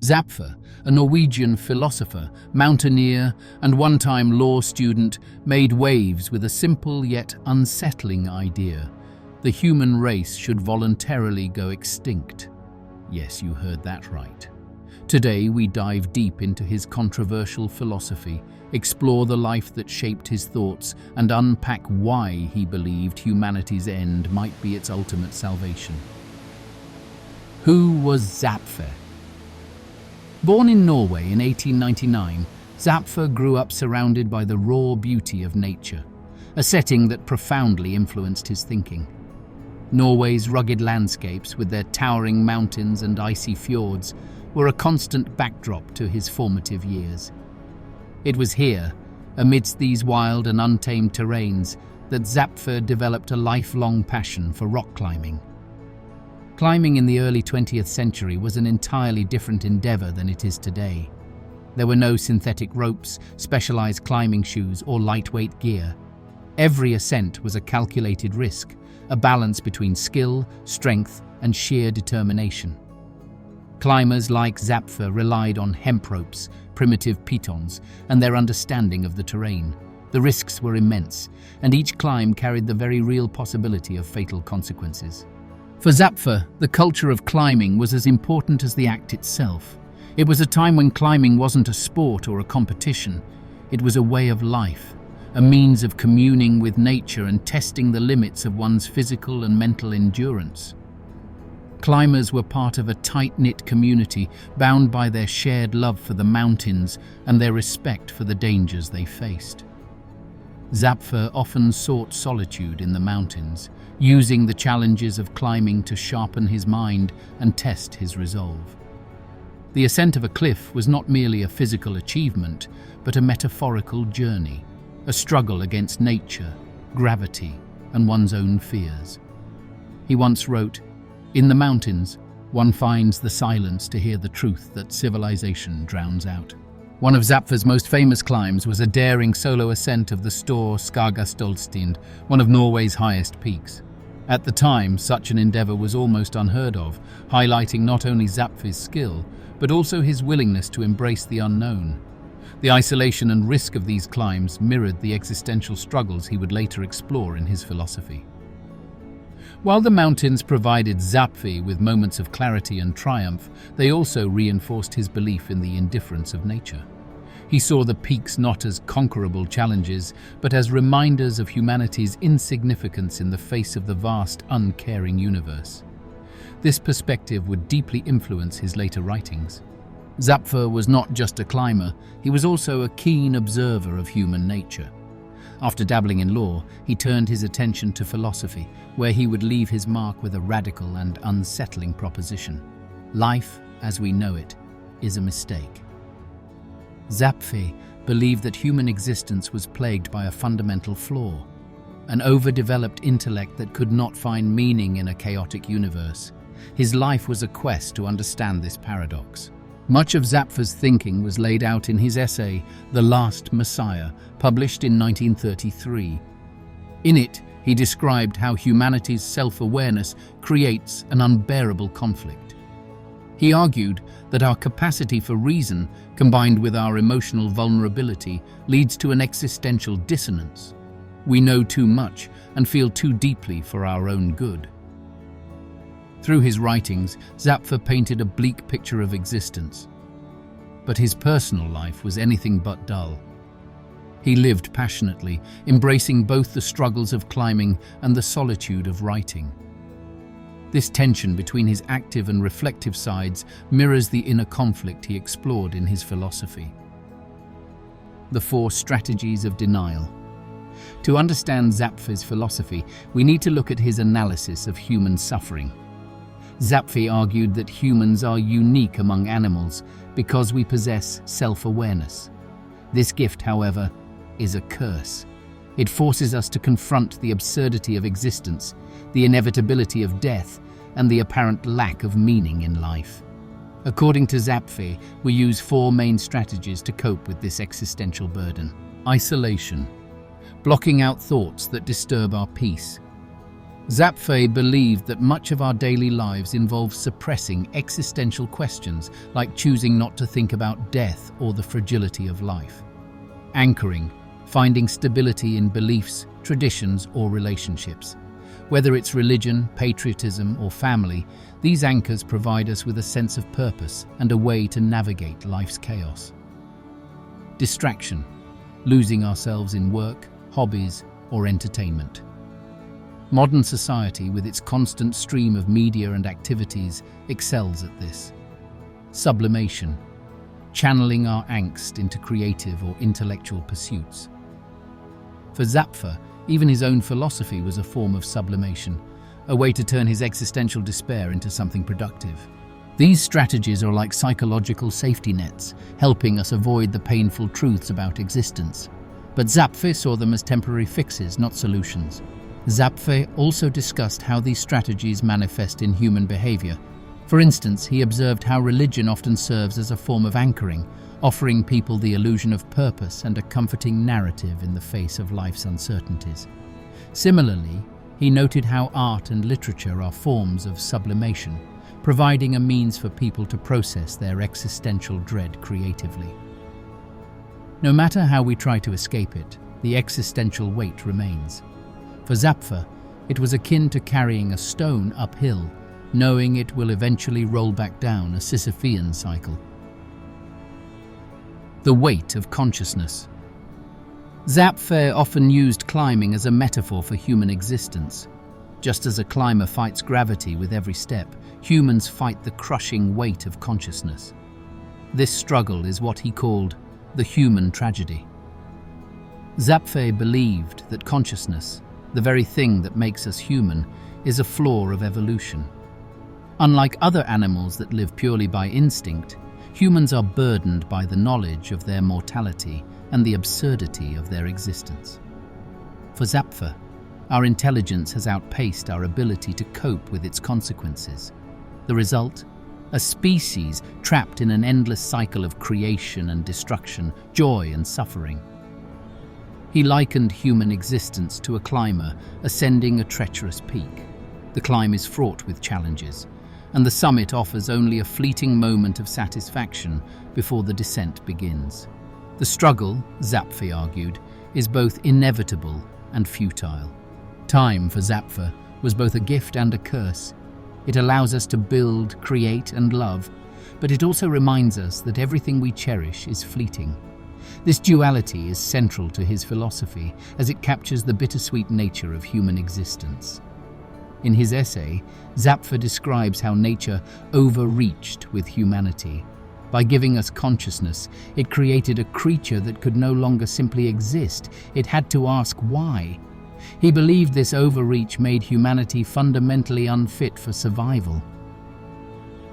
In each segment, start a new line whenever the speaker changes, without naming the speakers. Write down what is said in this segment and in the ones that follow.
Zapffe, a Norwegian philosopher, mountaineer, and one-time law student, made waves with a simple yet unsettling idea: the human race should voluntarily go extinct. Yes, you heard that right. Today we dive deep into his controversial philosophy, explore the life that shaped his thoughts, and unpack why he believed humanity's end might be its ultimate salvation. Who was Zapffe? Born in Norway in 1899, Zapffe grew up surrounded by the raw beauty of nature, a setting that profoundly influenced his thinking. Norway's rugged landscapes, with their towering mountains and icy fjords, were a constant backdrop to his formative years. It was here, amidst these wild and untamed terrains, that Zapffe developed a lifelong passion for rock climbing. Climbing in the early 20th century was an entirely different endeavor than it is today. There were no synthetic ropes, specialized climbing shoes, or lightweight gear. Every ascent was a calculated risk, a balance between skill, strength, and sheer determination. Climbers like Zapffe relied on hemp ropes, primitive pitons, and their understanding of the terrain. The risks were immense, and each climb carried the very real possibility of fatal consequences. For Zapffe, the culture of climbing was as important as the act itself. It was a time when climbing wasn't a sport or a competition. It was a way of life, a means of communing with nature and testing the limits of one's physical and mental endurance. Climbers were part of a tight-knit community, bound by their shared love for the mountains and their respect for the dangers they faced. Zapffe often sought solitude in the mountains, using the challenges of climbing to sharpen his mind and test his resolve. The ascent of a cliff was not merely a physical achievement, but a metaphorical journey, a struggle against nature, gravity, and one's own fears. He once wrote, "In the mountains, one finds the silence to hear the truth that civilization drowns out." One of Zapfe's most famous climbs was a daring solo ascent of the Store Skagastolstind, one of Norway's highest peaks. At the time, such an endeavor was almost unheard of, highlighting not only Zapfe's skill, but also his willingness to embrace the unknown. The isolation and risk of these climbs mirrored the existential struggles he would later explore in his philosophy. While the mountains provided Zapffe with moments of clarity and triumph, they also reinforced his belief in the indifference of nature. He saw the peaks not as conquerable challenges, but as reminders of humanity's insignificance in the face of the vast, uncaring universe. This perspective would deeply influence his later writings. Zapffe was not just a climber, he was also a keen observer of human nature. After dabbling in law, he turned his attention to philosophy, where he would leave his mark with a radical and unsettling proposition: life, as we know it, is a mistake. Zapffe believed that human existence was plagued by a fundamental flaw, an overdeveloped intellect that could not find meaning in a chaotic universe. His life was a quest to understand this paradox. Much of Zapffer's thinking was laid out in his essay, The Last Messiah, published in 1933. In it, he described how humanity's self-awareness creates an unbearable conflict. He argued that our capacity for reason, combined with our emotional vulnerability, leads to an existential dissonance. We know too much and feel too deeply for our own good. Through his writings, Zapffe painted a bleak picture of existence. But his personal life was anything but dull. He lived passionately, embracing both the struggles of climbing and the solitude of writing. This tension between his active and reflective sides mirrors the inner conflict he explored in his philosophy. The 4 strategies of denial. To understand Zapffe's philosophy, we need to look at his analysis of human suffering. Zapffe argued that humans are unique among animals because we possess self-awareness. This gift, however, is a curse. It forces us to confront the absurdity of existence, the inevitability of death, and the apparent lack of meaning in life. According to Zapffe, we use 4 main strategies to cope with this existential burden. Isolation, blocking out thoughts that disturb our peace. Zapffe believed that much of our daily lives involves suppressing existential questions like choosing not to think about death or the fragility of life. Anchoring, finding stability in beliefs, traditions, or relationships. Whether it's religion, patriotism, or family, these anchors provide us with a sense of purpose and a way to navigate life's chaos. Distraction, losing ourselves in work, hobbies, or entertainment. Modern society, with its constant stream of media and activities, excels at this. Sublimation, channeling our angst into creative or intellectual pursuits. For Zapffe, even his own philosophy was a form of sublimation, a way to turn his existential despair into something productive. These strategies are like psychological safety nets, helping us avoid the painful truths about existence. But Zapffe saw them as temporary fixes, not solutions. Zapffe also discussed how these strategies manifest in human behavior. For instance, he observed how religion often serves as a form of anchoring, offering people the illusion of purpose and a comforting narrative in the face of life's uncertainties. Similarly, he noted how art and literature are forms of sublimation, providing a means for people to process their existential dread creatively. No matter how we try to escape it, the existential weight remains. For Zapffe, it was akin to carrying a stone uphill, knowing it will eventually roll back down a Sisyphean cycle. The weight of consciousness. Zapffe often used climbing as a metaphor for human existence. Just as a climber fights gravity with every step, humans fight the crushing weight of consciousness. This struggle is what he called the human tragedy. Zapffe believed that consciousness, the very thing that makes us human, is a flaw of evolution. Unlike other animals that live purely by instinct, humans are burdened by the knowledge of their mortality and the absurdity of their existence. For Zapffe, our intelligence has outpaced our ability to cope with its consequences. The result? A species trapped in an endless cycle of creation and destruction, joy and suffering. He likened human existence to a climber ascending a treacherous peak. The climb is fraught with challenges, and the summit offers only a fleeting moment of satisfaction before the descent begins. The struggle, Zapffe argued, is both inevitable and futile. Time, for Zapffe, was both a gift and a curse. It allows us to build, create, and love, but it also reminds us that everything we cherish is fleeting. This duality is central to his philosophy, as it captures the bittersweet nature of human existence. In his essay, Zapffe describes how nature overreached with humanity. By giving us consciousness, it created a creature that could no longer simply exist. It had to ask why. He believed this overreach made humanity fundamentally unfit for survival.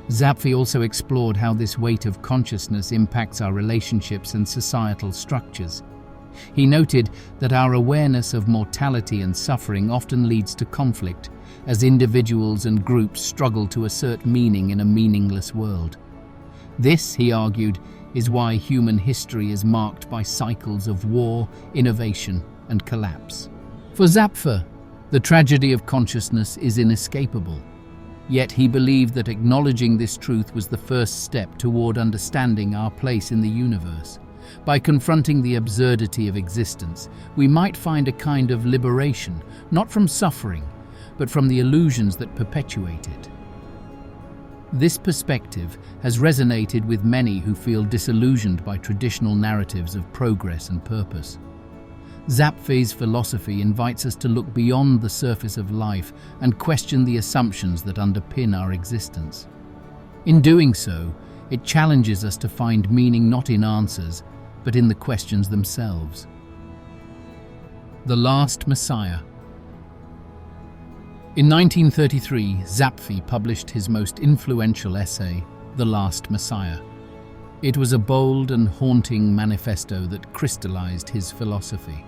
Zapffe also explored how this weight of consciousness impacts our relationships and societal structures. He noted that our awareness of mortality and suffering often leads to conflict, as individuals and groups struggle to assert meaning in a meaningless world. This, he argued, is why human history is marked by cycles of war, innovation, and collapse. For Zapffe, the tragedy of consciousness is inescapable. Yet he believed that acknowledging this truth was the first step toward understanding our place in the universe. By confronting the absurdity of existence, we might find a kind of liberation, not from suffering, but from the illusions that perpetuate it. This perspective has resonated with many who feel disillusioned by traditional narratives of progress and purpose. Zapfe's philosophy invites us to look beyond the surface of life and question the assumptions that underpin our existence. In doing so, it challenges us to find meaning not in answers, but in the questions themselves. The Last Messiah. In 1933, Zapffe published his most influential essay, The Last Messiah. It was a bold and haunting manifesto that crystallized his philosophy.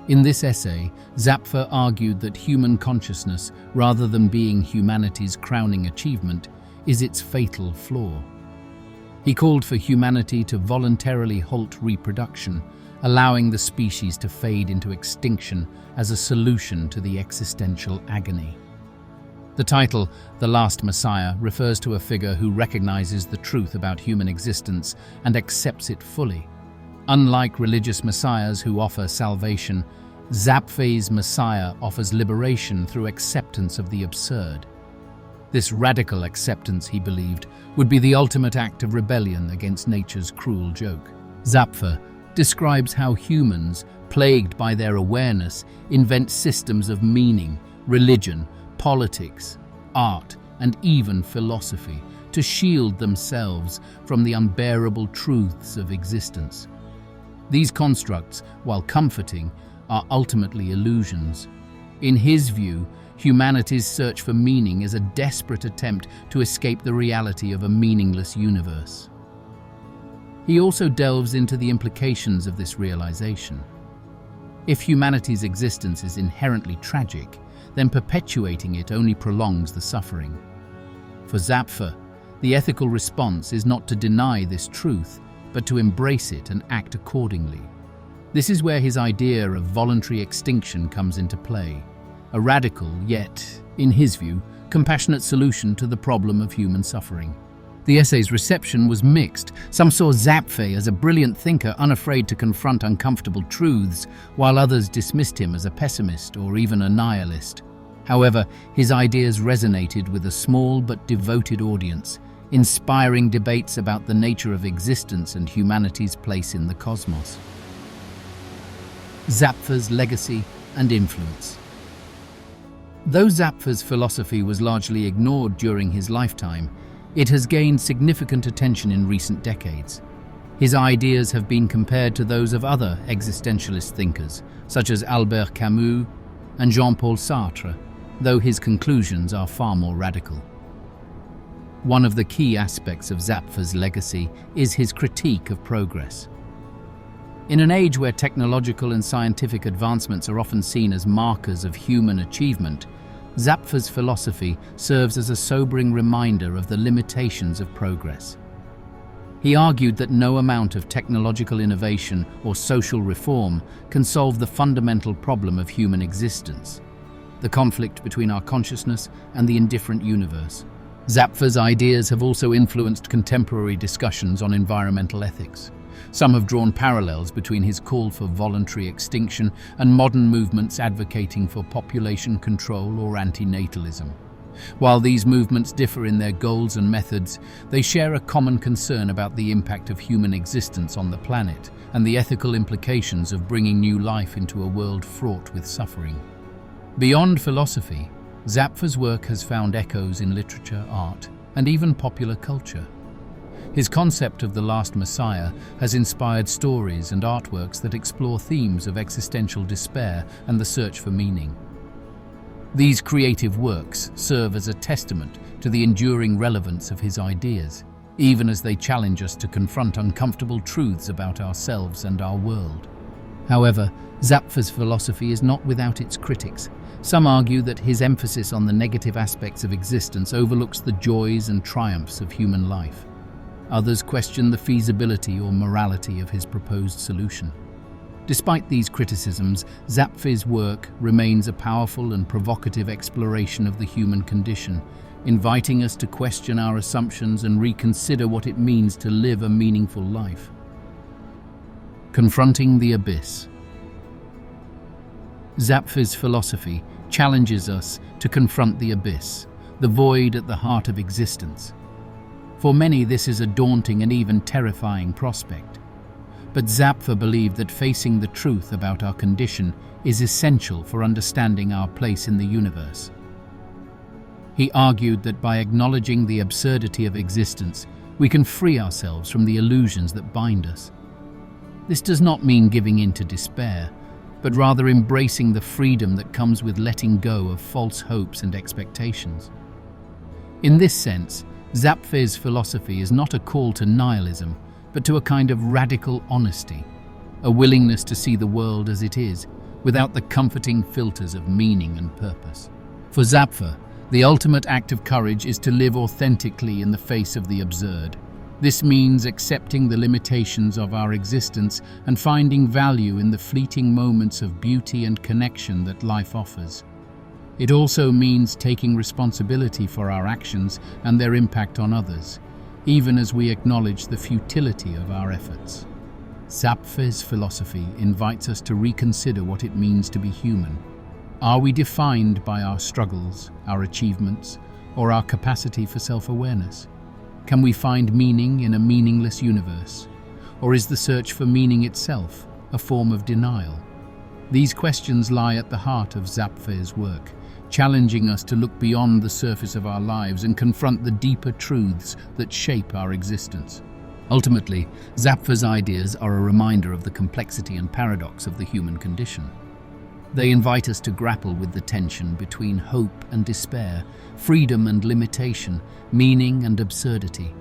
In this essay, Zapffe argued that human consciousness, rather than being humanity's crowning achievement, is its fatal flaw. He called for humanity to voluntarily halt reproduction, allowing the species to fade into extinction as a solution to the existential agony. The title, The Last Messiah, refers to a figure who recognizes the truth about human existence and accepts it fully. Unlike religious messiahs who offer salvation, Zapffe's Messiah offers liberation through acceptance of the absurd. This radical acceptance, he believed, would be the ultimate act of rebellion against nature's cruel joke. Zapffe describes how humans, plagued by their awareness, invent systems of meaning, religion, politics, art, and even philosophy to shield themselves from the unbearable truths of existence. These constructs, while comforting, are ultimately illusions. In his view, humanity's search for meaning is a desperate attempt to escape the reality of a meaningless universe. He also delves into the implications of this realization. If humanity's existence is inherently tragic, then perpetuating it only prolongs the suffering. For Zapffe, the ethical response is not to deny this truth, but to embrace it and act accordingly. This is where his idea of voluntary extinction comes into play, a radical, yet, in his view, compassionate solution to the problem of human suffering. The essay's reception was mixed. Some saw Zapffe as a brilliant thinker unafraid to confront uncomfortable truths, while others dismissed him as a pessimist or even a nihilist. However, his ideas resonated with a small but devoted audience, inspiring debates about the nature of existence and humanity's place in the cosmos. Zapffe's legacy and influence. Though Zapffe's philosophy was largely ignored during his lifetime, it has gained significant attention in recent decades. His ideas have been compared to those of other existentialist thinkers, such as Albert Camus and Jean-Paul Sartre, though his conclusions are far more radical. One of the key aspects of Zapffe's legacy is his critique of progress. In an age where technological and scientific advancements are often seen as markers of human achievement, Zapffe's philosophy serves as a sobering reminder of the limitations of progress. He argued that no amount of technological innovation or social reform can solve the fundamental problem of human existence, the conflict between our consciousness and the indifferent universe. Zapffe's ideas have also influenced contemporary discussions on environmental ethics. Some have drawn parallels between his call for voluntary extinction and modern movements advocating for population control or antinatalism. While these movements differ in their goals and methods, they share a common concern about the impact of human existence on the planet and the ethical implications of bringing new life into a world fraught with suffering. Beyond philosophy, Zapffe's work has found echoes in literature, art, and even popular culture. His concept of the last Messiah has inspired stories and artworks that explore themes of existential despair and the search for meaning. These creative works serve as a testament to the enduring relevance of his ideas, even as they challenge us to confront uncomfortable truths about ourselves and our world. However, Zapffe's philosophy is not without its critics. Some argue that his emphasis on the negative aspects of existence overlooks the joys and triumphs of human life. Others question the feasibility or morality of his proposed solution. Despite these criticisms, Zapffe's work remains a powerful and provocative exploration of the human condition, inviting us to question our assumptions and reconsider what it means to live a meaningful life. Confronting the abyss. Zapffe's philosophy challenges us to confront the abyss, the void at the heart of existence. For many, this is a daunting and even terrifying prospect. But Zapffe believed that facing the truth about our condition is essential for understanding our place in the universe. He argued that by acknowledging the absurdity of existence, we can free ourselves from the illusions that bind us. This does not mean giving in to despair, but rather embracing the freedom that comes with letting go of false hopes and expectations. In this sense, Zapffe's philosophy is not a call to nihilism, but to a kind of radical honesty, a willingness to see the world as it is, without the comforting filters of meaning and purpose. For Zapffe, the ultimate act of courage is to live authentically in the face of the absurd. This means accepting the limitations of our existence and finding value in the fleeting moments of beauty and connection that life offers. It also means taking responsibility for our actions and their impact on others, even as we acknowledge the futility of our efforts. Zapffe's philosophy invites us to reconsider what it means to be human. Are we defined by our struggles, our achievements, or our capacity for self-awareness? Can we find meaning in a meaningless universe? Or is the search for meaning itself a form of denial? These questions lie at the heart of Zapffe's work, challenging us to look beyond the surface of our lives and confront the deeper truths that shape our existence. Ultimately, Zapffe's ideas are a reminder of the complexity and paradox of the human condition. They invite us to grapple with the tension between hope and despair, freedom and limitation, meaning and absurdity.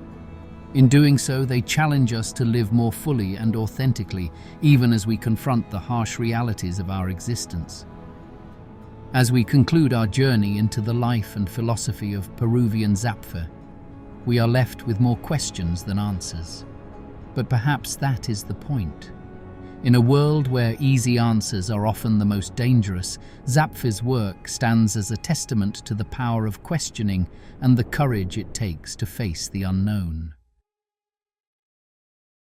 In doing so, they challenge us to live more fully and authentically, even as we confront the harsh realities of our existence. As we conclude our journey into the life and philosophy of Peruvian Zapffe, we are left with more questions than answers. But perhaps that is the point. In a world where easy answers are often the most dangerous, Zapffe's work stands as a testament to the power of questioning and the courage it takes to face the unknown.